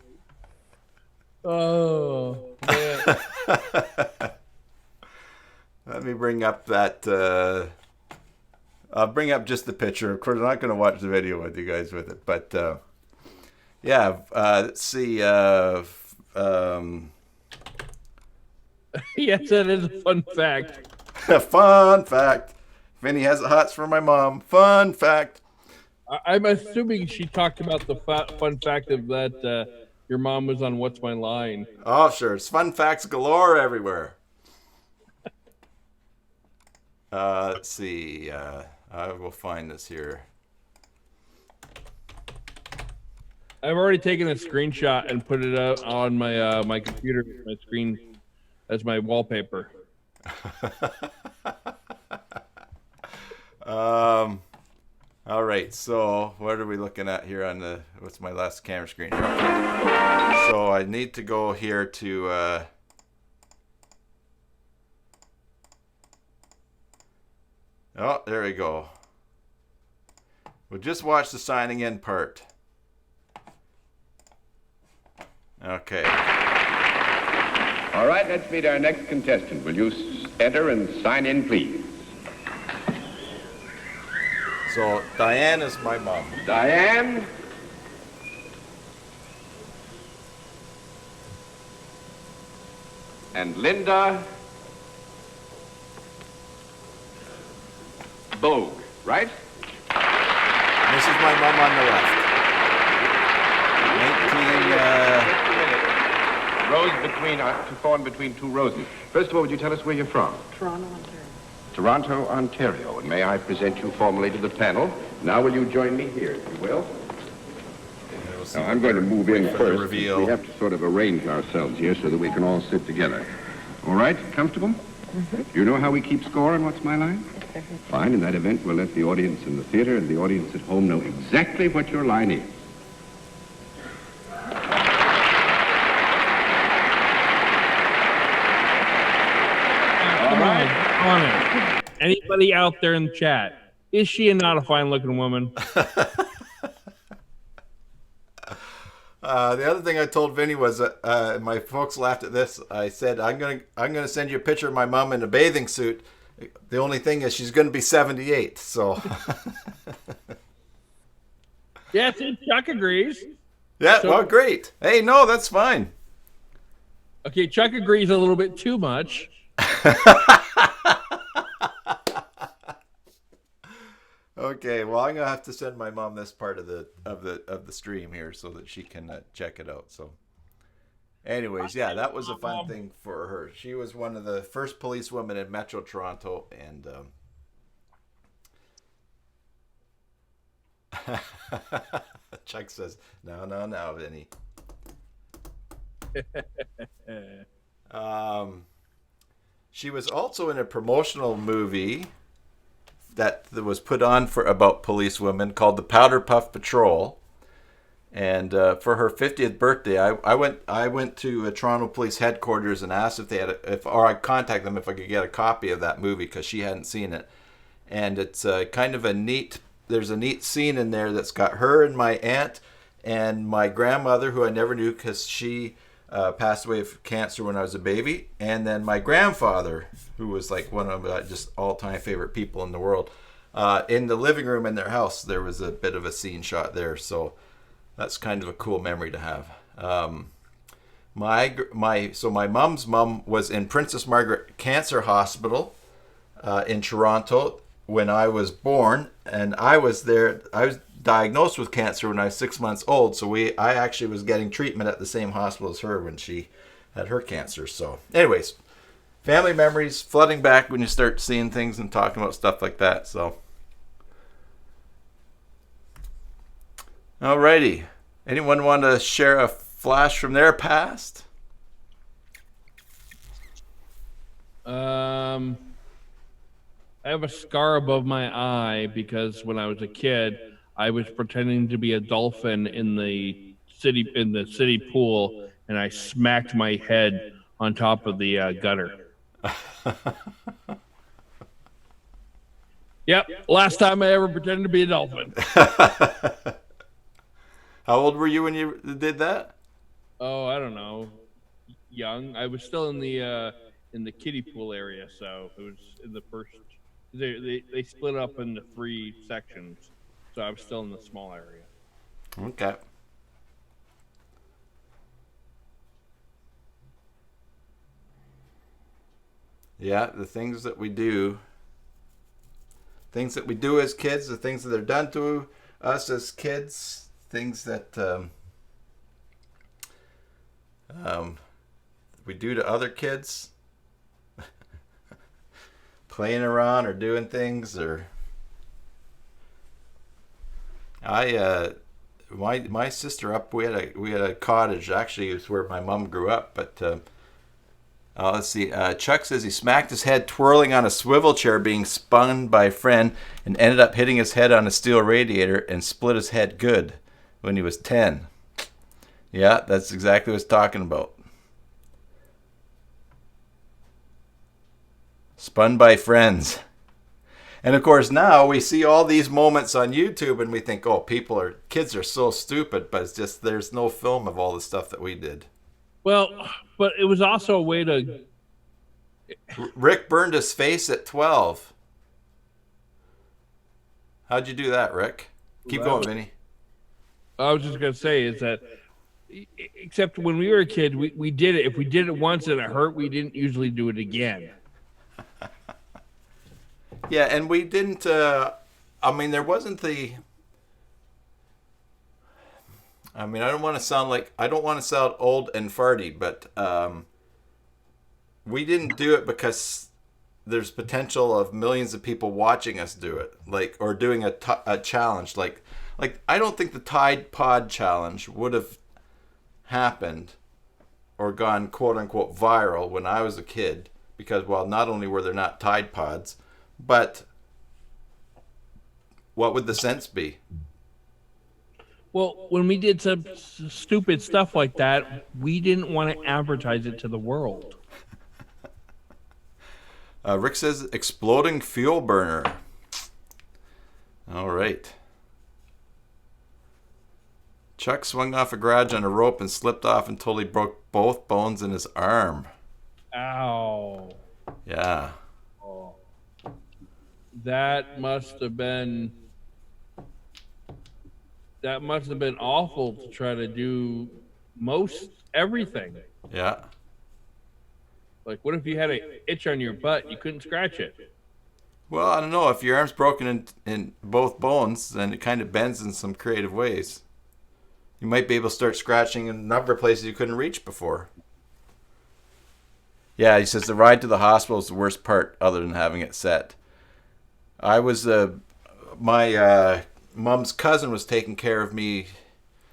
Oh man. Let me bring up that. I'll bring up just the picture. Of course, I'm not going to watch the video with you guys with it, but yeah. Let's see. Yes, that is a fun fact. Fun fact. Vinny has the hots for my mom. Fun fact. I'm assuming she talked about the fun fact of that your mom was on What's My Line. Oh, sure. It's fun facts galore everywhere. Let's see. I will find this here. I've already taken a screenshot and put it out on my my computer, my screen, as my wallpaper. All right. So what are we looking at here on the? What's my last camera screen? So I need to go here to. Oh, there we go. We'll just watch the signing in part. Okay. All right, let's meet our next contestant. Will you enter and sign in, please? So Diane is my mom. Diane. And Linda Bogue, right? This is my mom on the left. 19. Rose between to thorn between two roses. First of all, would you tell us where you're from? Toronto, Ontario. Toronto, Ontario. And may I present you formally to the panel? Now, will you join me here, if you will? Now, I'm going to move in first. Reveal. We have to sort of arrange ourselves here so that we can all sit together. All right? Comfortable? Mm-hmm. Do you know how we keep score on What's My Line? Yes, sir. Fine. In that event, we'll let the audience in the theater and the audience at home know exactly what your line is. On it. Anybody out there in the chat? Is she not a fine-looking woman? The other thing I told Vinny was my folks laughed at this. I said I'm gonna send you a picture of my mom in a bathing suit. The only thing is she's gonna be 78. So Yeah, see, Chuck agrees. yeah, well, great. Hey, no, that's fine. Okay, Chuck agrees a little bit too much. Okay, well, I'm gonna have to send my mom this part of the stream here so that she can check it out. So, anyways, yeah, that was a fun thing for her. She was one of the first policewomen in Metro Toronto, and Chuck says, "No, Vinny." She was also in a promotional movie that was put on for about policewomen called the Powder Puff Patrol, and for her 50th birthday, I went to Toronto Police headquarters and asked if they had or I contacted them if I could get a copy of that movie because she hadn't seen it, and it's kind of a neat. There's a neat scene in there that's got her and my aunt and my grandmother, who I never knew because she passed away of cancer when I was a baby, and then my grandfather, who was like one of my just all-time favorite people in the world. In the living room in their house, there was a bit of a scene shot there, so that's kind of a cool memory to have. My mom's mom was in Princess Margaret Cancer Hospital in Toronto when I was born, and I was there. I was diagnosed with cancer when I was 6 months old, so I actually was getting treatment at the same hospital as her when she had her cancer. So anyways, family memories flooding back when you start seeing things and talking about stuff like that. So alrighty, anyone want to share a flash from their past? I have a scar above my eye because when I was a kid, I was pretending to be a dolphin in the city pool, and I smacked my head on top of the gutter. Yep. Last time I ever pretended to be a dolphin. How old were you when you did that? Oh, I don't know. Young. I was still in the kiddie pool area, so it was in the first. They split up into 3 sections, so I was still in the small area. Okay. Yeah, the things that we do as kids, the things that are done to us as kids, things that we do to other kids, playing around or doing things, or my sister up, we had a cottage. Actually, it was where my mom grew up, but let's see. Chuck says he smacked his head twirling on a swivel chair being spun by a friend and ended up hitting his head on a steel radiator and split his head good when he was 10. Yeah, that's exactly what he's talking about. Spun by friends. And of course now we see all these moments on YouTube and we think, oh, kids are so stupid, but it's just there's no film of all the stuff that we did. Well, but it was also a way to... Rick burned his face at 12. How'd you do that, Rick? Keep going, Vinny. I was just going to say is that, except when we were a kid, we did it. If we did it once and it hurt, we didn't usually do it again. Yeah, and we didn't, there wasn't the... I don't want to sound old and farty, but we didn't do it because there's potential of millions of people watching us do it, or doing a challenge. Like I don't think the Tide Pod challenge would have happened or gone quote unquote viral when I was a kid, because not only were there not Tide Pods, but what would the sense be? Well, when we did some stupid stuff like that, we didn't want to advertise it to the world. Rick says exploding fuel burner. All right. Chuck swung off a garage on a rope and slipped off until he broke both bones in his arm. Ow. Yeah. Oh. That must have been awful to try to do most everything. Yeah. Like, what if you had an itch on your butt? You couldn't scratch it. Well, I don't know. If your arm's broken in both bones, then it kind of bends in some creative ways. You might be able to start scratching in a number of places you couldn't reach before. Yeah, he says the ride to the hospital is the worst part other than having it set. I was, my mom's cousin was taking care of me.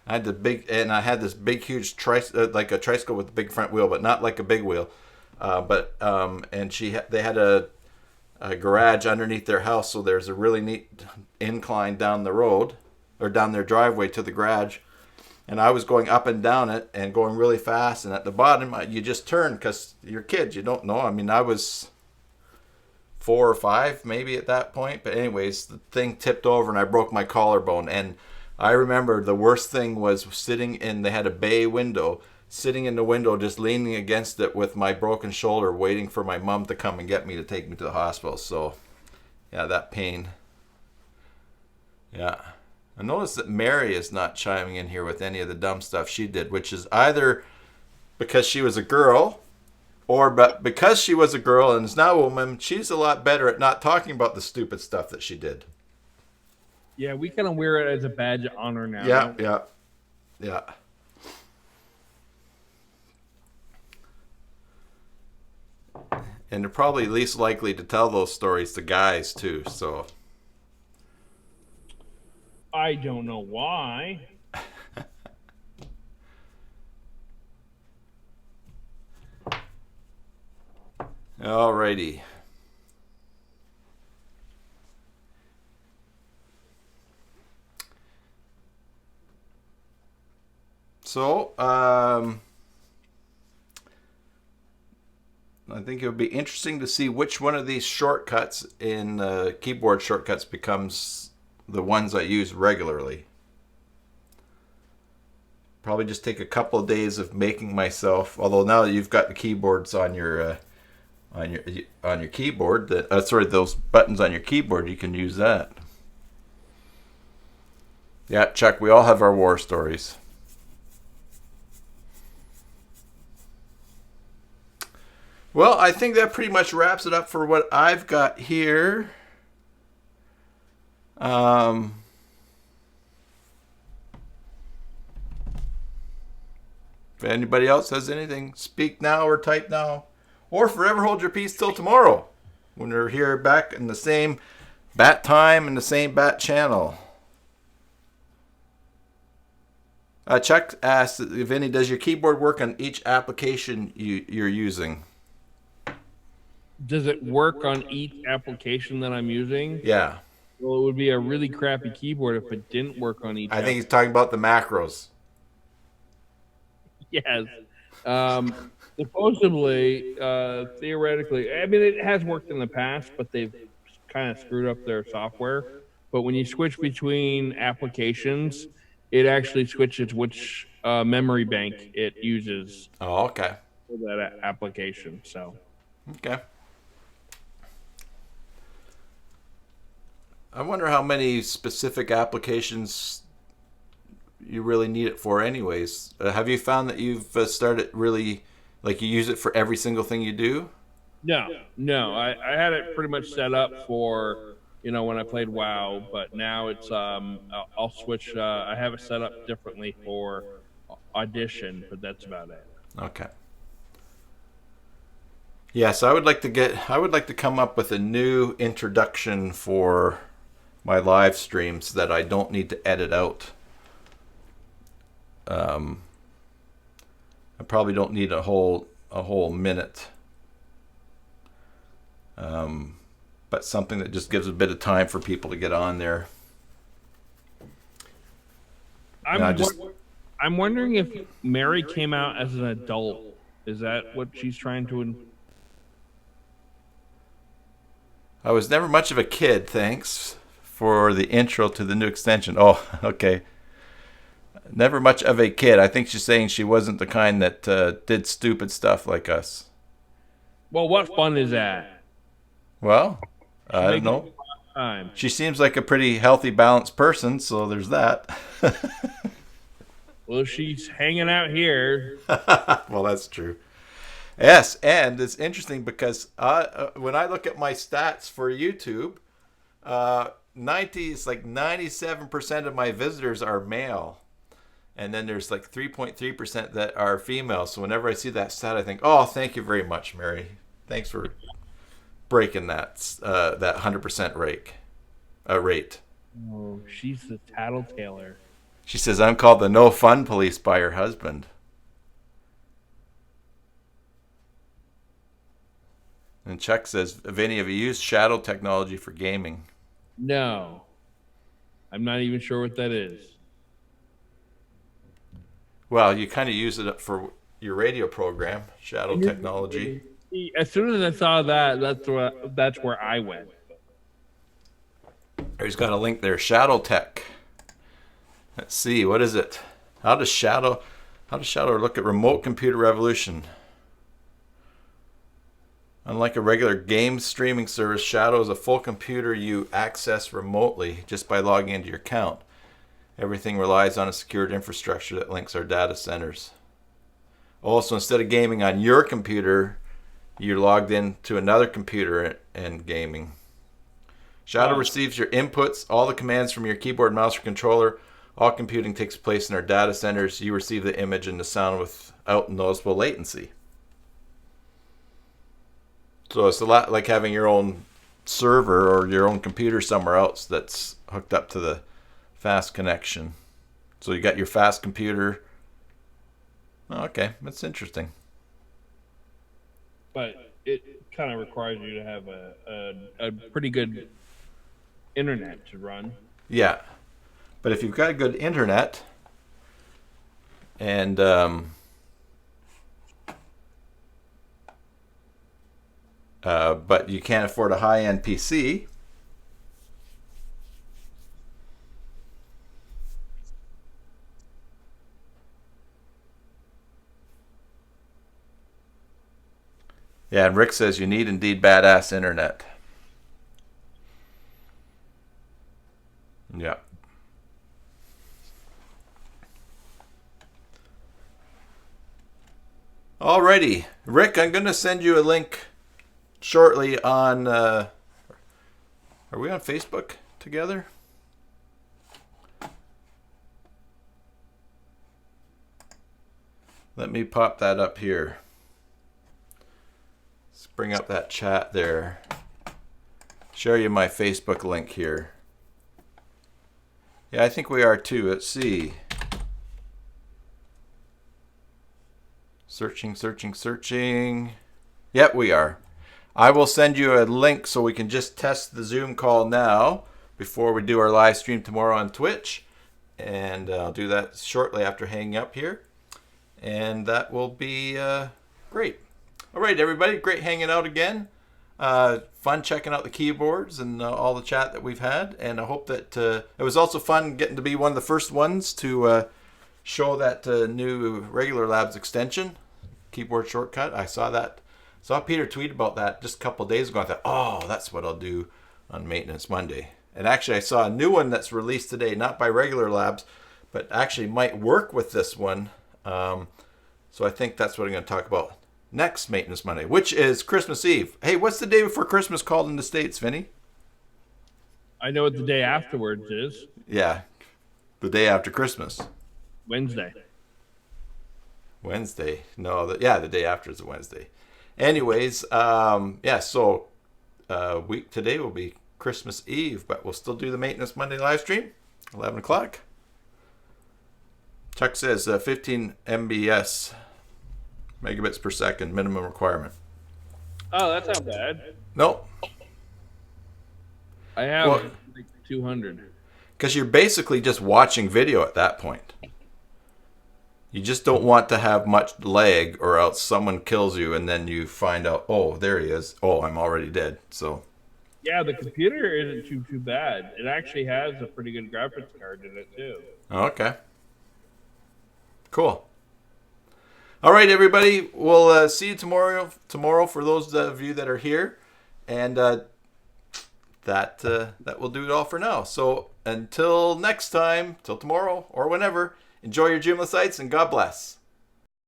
I had this big, huge like a tricycle with a big front wheel, but not like a big wheel. And they had a garage underneath their house, so there's a really neat incline down the road, or down their driveway to the garage. And I was going up and down it and going really fast. And at the bottom, you just turn because you're kids. You don't know. I was 4 or 5 maybe at that point. But anyways, the thing tipped over and I broke my collarbone. And I remember the worst thing was they had a bay window, sitting in the window just leaning against it with my broken shoulder, waiting for my mom to come and get me to take me to the hospital. So, yeah, that pain. Yeah. I noticed that Mary is not chiming in here with any of the dumb stuff she did, which is either because she was a girl, but because she was a girl and is now a woman, she's a lot better at not talking about the stupid stuff that she did. Yeah, we kind of wear it as a badge of honor now. Yeah. And they're probably least likely to tell those stories to guys, too, so... I don't know why. Alrighty. So, I think it would be interesting to see which one of these shortcuts in keyboard shortcuts becomes the ones I use regularly. Probably just take a couple of days of making myself. Although now that you've got the keyboards on your keyboard, those buttons on your keyboard, you can use that. Yeah, Chuck, we all have our war stories. Well, I think that pretty much wraps it up for what I've got here. If anybody else has anything, speak now or type now. Or forever hold your peace till tomorrow, when we're here back in the same bat time and the same bat channel. Chuck asked, Vinny, does your keyboard work on each application you're using? Does it work on each application that I'm using? Yeah. Well, it would be a really crappy keyboard if it didn't work on each. I think he's talking about the macros. Yes. Supposedly, theoretically, I mean, it has worked in the past, but they've kind of screwed up their software. But when you switch between applications, it actually switches which memory bank it uses. Oh, okay. For that application. So. Okay. I wonder how many specific applications you really need it for anyways. Have you found that you've started really, like, you use it for every single thing you do? No. I had it pretty much set up for, when I played WoW, but now it's, I'll switch, I have it set up differently for Audition, but that's about it. Okay. Yes, I would like to come up with a new introduction for my live streams that I don't need to edit out. I probably don't need a whole minute. But something that just gives a bit of time for people to get on there. I'm wondering if Mary came out as an adult. Is that what she's trying to? I was never much of a kid, thanks for the intro to the new extension. Oh, okay. Never much of a kid. I think she's saying she wasn't the kind that did stupid stuff like us. Well, what fun is that? Well, I don't know. She seems like a pretty healthy, balanced person, so there's that. Well, she's hanging out here. Well, that's true. Yes, and it's interesting because when I look at my stats for YouTube, 97% of my visitors are male, and then there's like 3.3% that are female. So whenever I see that stat, I think, "Oh, thank you very much, Mary. Thanks for breaking that 100% rate." Oh, she's the tattletailer. She says, "I'm called the no fun police by her husband." And Chuck says, Vinny, have you used shadow technology for gaming? No. I'm not even sure what that is. Well, you kind of use it for your radio program, shadow technology. As soon as I saw that, that's where I went. He's got a link there, Shadow Tech. Let's see, what is it? How does Shadow look at remote computer revolution? Unlike a regular game streaming service, Shadow is a full computer you access remotely just by logging into your account. Everything relies on a secured infrastructure that links our data centers. Also, instead of gaming on your computer, you're logged into another computer and gaming. Shadow receives your inputs, all the commands from your keyboard, mouse, or controller. All computing takes place in our data centers. You receive the image and the sound without noticeable latency. So it's a lot like having your own server or your own computer somewhere else that's hooked up to the fast connection. So you got your fast computer. Okay, that's interesting. But it kind of requires you to have a pretty good internet to run. Yeah. But if you've got good internet and but you can't afford a high-end PC. Yeah, and Rick says you need indeed badass internet. Yeah. Alrighty, Rick, I'm going to send you a link shortly on... are we on Facebook together? Let me pop that up here. Let's bring up that chat there. Share you my Facebook link here. Yeah, I think we are too. Let's see. Searching, searching, searching. Yep, we are. I will send you a link so we can just test the Zoom call now before we do our live stream tomorrow on Twitch. And I'll do that shortly after hanging up here. And that will be great. All right, everybody. Great hanging out again. Fun checking out the keyboards and all the chat that we've had. And I hope that it was also fun getting to be one of the first ones to show that new Regular Labs extension, keyboard shortcut. I saw Peter tweet about that just a couple of days ago. I thought, oh, that's what I'll do on Maintenance Monday. And actually, I saw a new one that's released today, not by Regular Labs, but actually might work with this one. So I think that's what I'm going to talk about next Maintenance Monday, which is Christmas Eve. Hey, what's the day before Christmas called in the States, Vinny? I know what the day afterwards is. Yeah, the day after Christmas. Wednesday. No, the day after is a Wednesday. Anyways, so week today will be Christmas Eve, but we'll still do the Maintenance Monday live stream, 11 o'clock. Chuck says 15 MBS, megabits per second, minimum requirement. Oh, that's not bad. Nope. I have like 200. Because you're basically just watching video at that point. You just don't want to have much lag, or else someone kills you and then you find out, oh, there he is. Oh, I'm already dead. So. Yeah, the computer isn't too bad. It actually has a pretty good graphics card in it too. Okay. Cool. All right, everybody. We'll see you tomorrow for those of you that are here. And that will do it all for now. So until next time, till tomorrow or whenever, enjoy your Joomla sites and God bless.